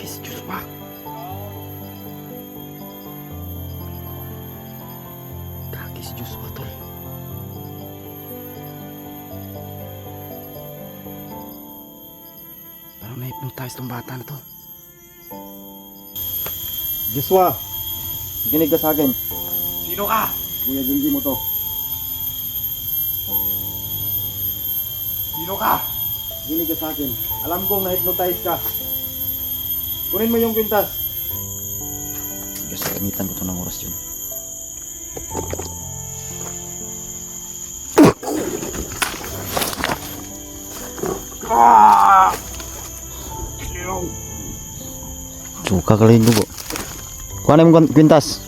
Takis Joshua. Takis Joshua tol. Parang na-hypnotize tong bata na to. Joshua, makinig ka sa akin. Sino ka? Kuya Junji mo to. Sino ka? Makinig ka sa akin. Alam kong na-hypnotize ka. Kunin mo yung kwintas. Diyos, gamitan ko to ng oras yun. Suka ka lang dugo. Kuha na yung kwintas.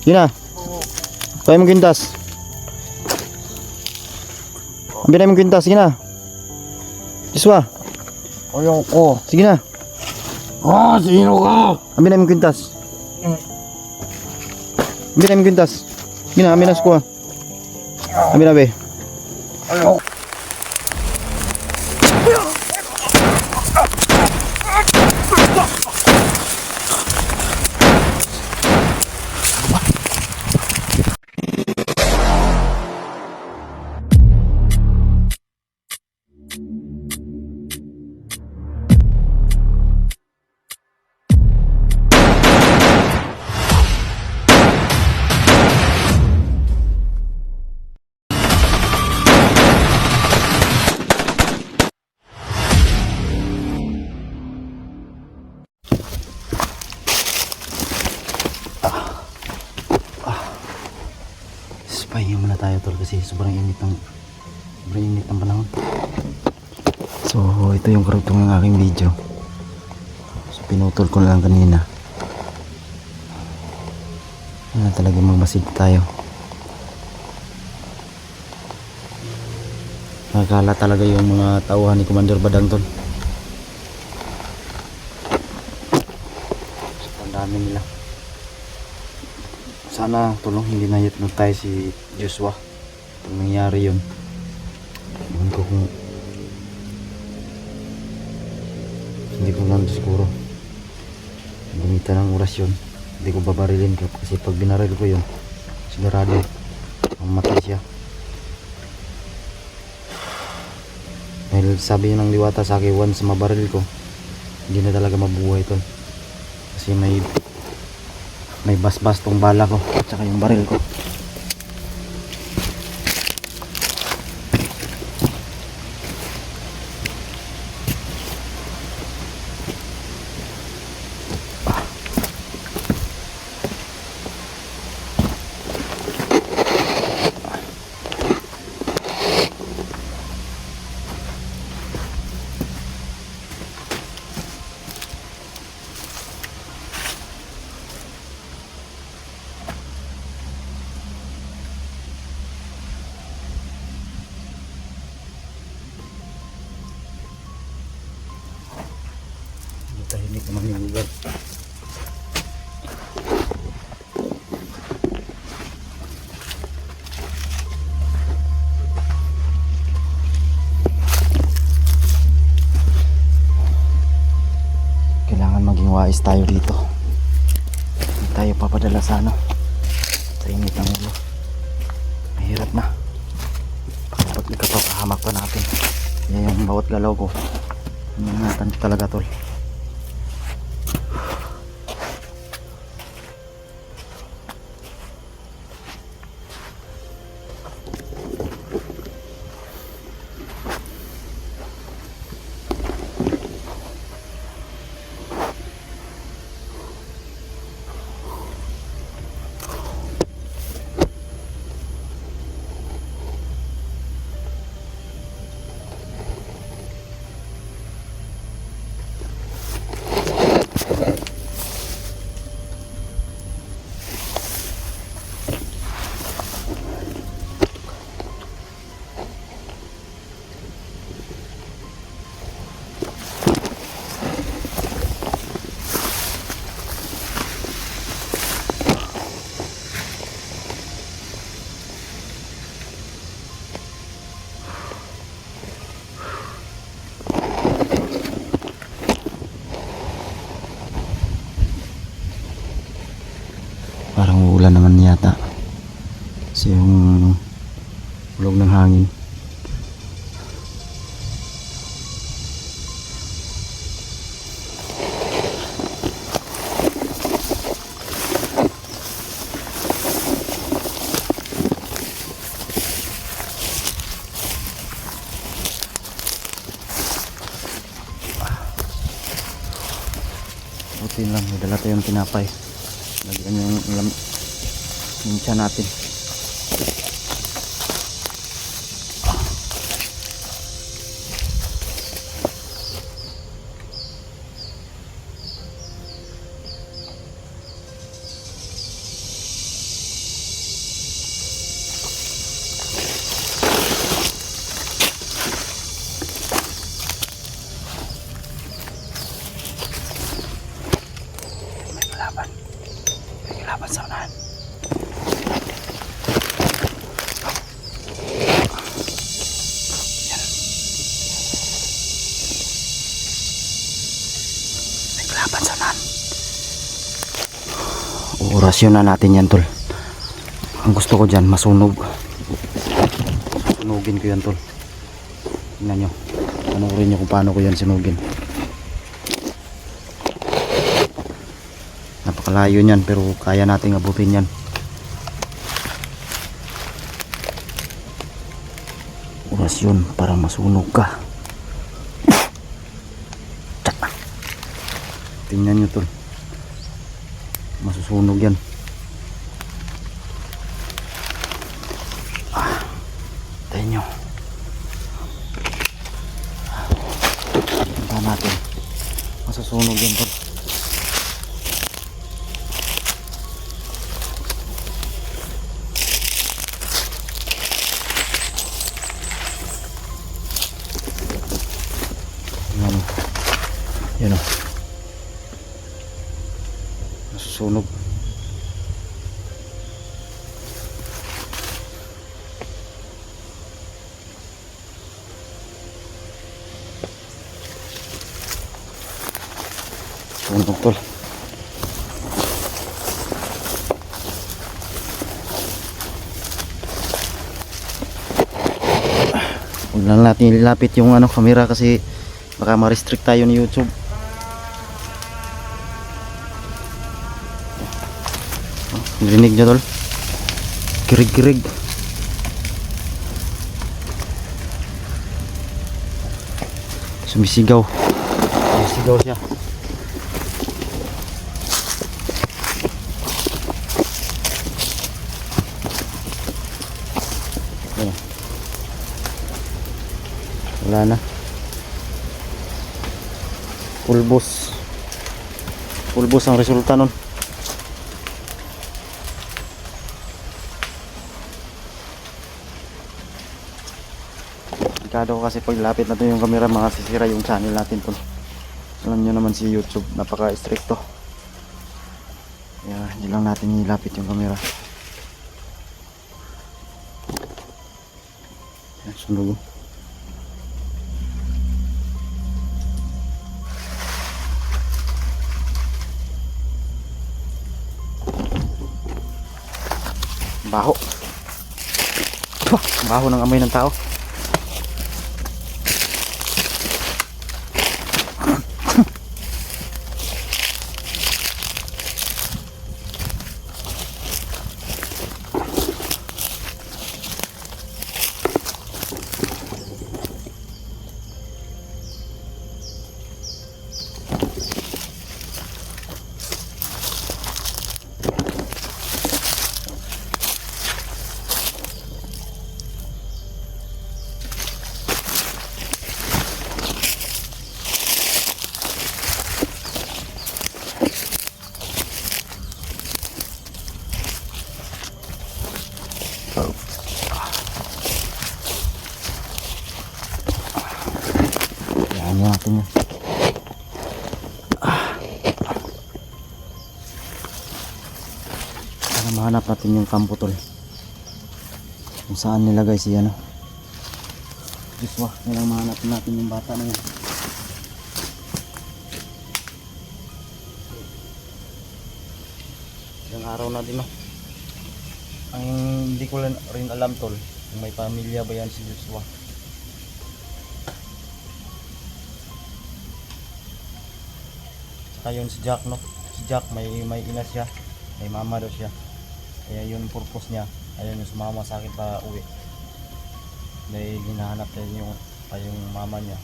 Yun na. Kuha mo kwintas. Ambil na yung kwintas. Sige na. Joshua. Ayoko. Sige na. Sino ka? Ambil na yung kwintas. Ambil na yung kwintas. Sige na. Ambil na sukuha. Ambil na be. Ayoko. Pahinga muna tayo tol kasi sobrang init ng panahon. So ito yung karugtong ng aking video. So pinutol ko na lang kanina. Wala talaga magmasid tayo. Nakakala talaga yung mga tauhan ni Commander Badang tol. So ang dami nila. Sana tulong hindi na-hypnotize si Joshua. Kung nangyari yun, ewan ko kung hindi ko lang siguro gamitan ng oras yun. Hindi ko babarilin kasi pag binaril ko yun sigurado mamatay siya. Dahil sabi ng diwata sa akin, once mabaril ko hindi na talaga mabuhay tol. Kasi may basbas tong bala ko at saka yung baril ko. Tahimik naman yung lugar. Kailangan maging wais tayo dito. Hindi tayo papadala sa tahimik ng ulo. Mahirap na. Pag ikapapahamak pa natin. Kaya yung bawat galaw ko ingatan talaga tol. Parang uulan naman yata. Kasi yung ulog ng hangin. Buti lang, may dala tayong tinapay. Lagyan yung tiyan natin. May laban sa unahan. Yan. May laban sa unahan. Orasyon na natin yan, tol. Ang gusto ko dyan, masunog. Sunugin ko yan, tol. Tingnan nyo. Panoorin nyo kung paano ko yan sinugin. Napakalayo niyan pero kaya nating abutin yan. Orasyon para masunog ka. Tingnan nyo, tol. Masusunog yan. Tingnan nyo. Tingnan natin. Masusunog yan, tol. Yan o. Nasusunog. Sunog, tol. Huwag lang natin ilapit yung camera kasi baka ma-restrict tayo ni YouTube. Narinig nyo, tol? Kirig-kirig. Sumisigaw. Sumisigaw siya. Ayan. Wala na. Pulbos. Pulbos ang resulta nun. Delikado kasi pag lapit na yung camera, makasisira yung channel natin po. Alam nyo naman si YouTube, napaka-stricto. Kaya hindi lang natin nilapit yung camera. Yan, sunog. Baho. Baho ng amoy ng tao. Yan natin yun. Para mahanap natin yung kampo, tol. Kung saan nilagay si Joshua. Kailangan mahanap natin yung bata na yun. Ilang araw na din, no? Ang hindi ko rin alam tol, kung may pamilya ba yan si Joshua. Saka yun si Jack, no? Si Jack may ina siya, may mama daw siya. Kaya yun purpose niya, ayaw niya sumama sa akin pa uwi. Dahil hinahanap niya yung mama niya.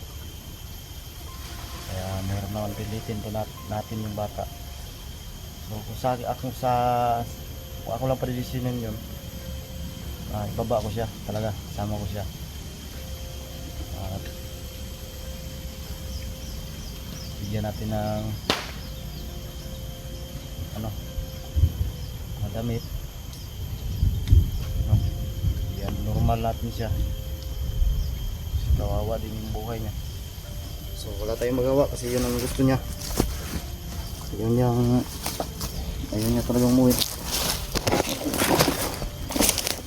Kaya meron naman pilitin to natin yung bata. So kung ako lang padidesisyonin yun, ibaba ko siya talaga, sama ko siya. At bigyan natin ng madamit, no? Yan, normal natin siya. Kawawa din yung buhay niya. So wala tayong magawa kasi yun ang gusto niya. Ayun niya talagang umuwi.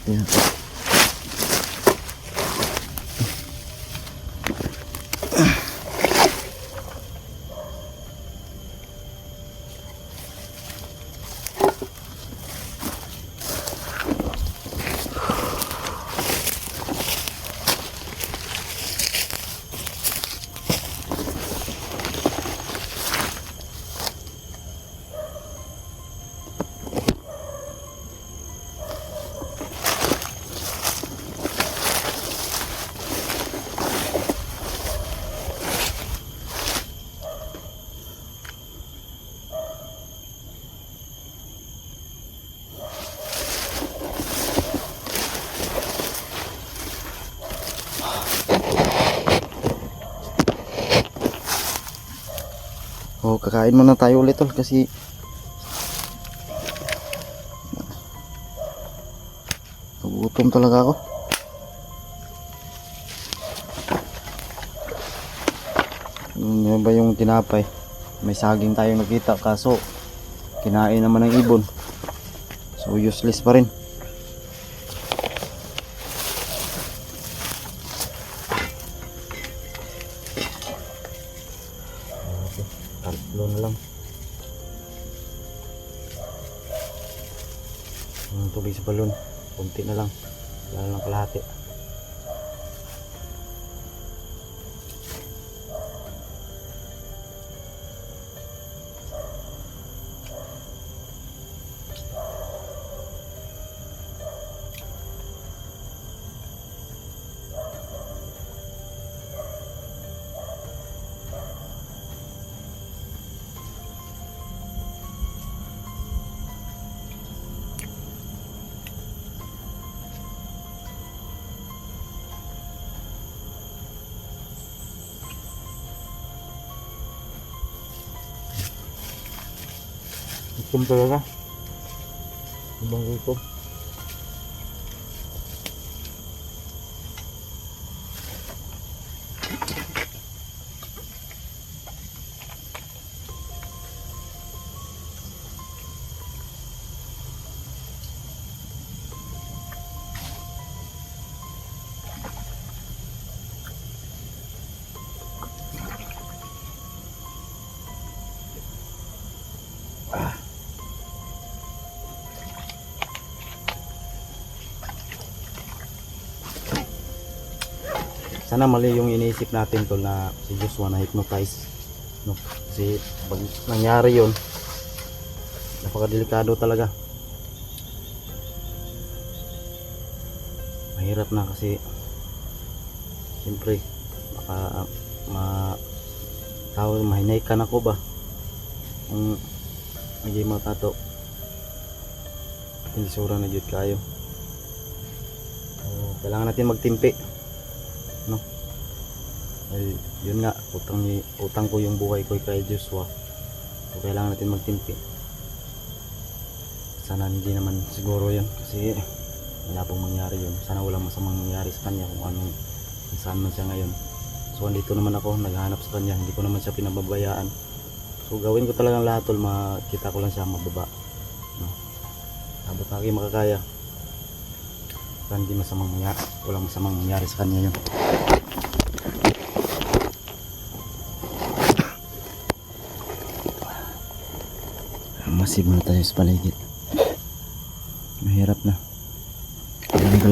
Ayan. Oh, kakain muna tayo ulit tol kasi nagugutom talaga ako. Yun ba yung tinapay? May saging tayong nakita kaso kinain naman ng ibon. So useless pa rin. Tatlo na lang. Ang tubig sa balon, kunti na lang, wala lang kalahati. Gutom talaga. Ibang gutom. Sana mali yung iniisip natin tol na si Joshua na hypnotize, no? Kasi pag nangyari yun, napakadelikado talaga. Mahirap na kasi siyempre baka mahinaykan ako ba kung hindi matato hindi sura na jud kayo. Kailangan natin magtimpi, no? Ay, yun nga, utang ko yung buhay ko kay Joshua. So kailangan natin magtimpi. Sana hindi naman siguro yun kasi wala pong mangyari yun. Sana walang masamang mangyari sa kanya kung saan man siya ngayon. So andito naman ako, naghahanap sa kanya, hindi ko naman siya pinababayaan. So gawin ko talagang lahat tol, makita ko lang siya mababa, no? Abot na aking makakaya. Sana hindi walang masamang mangyari sa kanya yun. Masid muna tayo sa paligid. Mahirap na.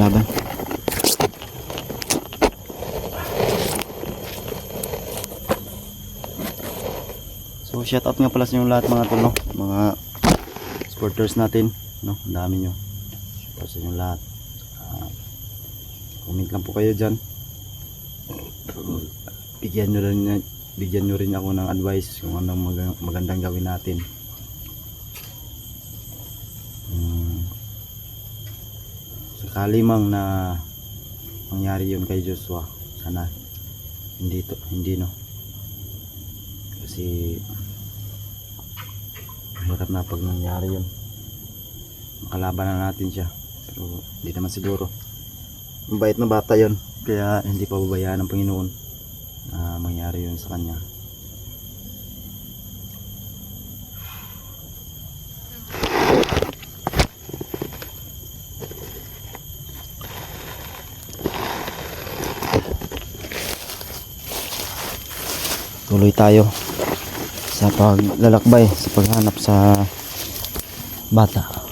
kalaban. So shout out nga pala sa inyo lahat mga tol, no? Mga supporters natin, no? Ang dami nyo. Shout out sa inyo lahat. Comment lang po kayo dyan. Bigyan nyo rin ako ng advice kung anong magandang gawin natin. Sakali mang na mangyari yun kay Joshua, sana hindi no, kasi mahirap na pag nangyari yun. Makalaban na natin siya, pero hindi naman siguro. Mabait na bata yun, kaya hindi pa babayaan ng Panginoon na mangyari yun sa kanya. Tuloy tayo sa paglalakbay, sa paghanap sa bata.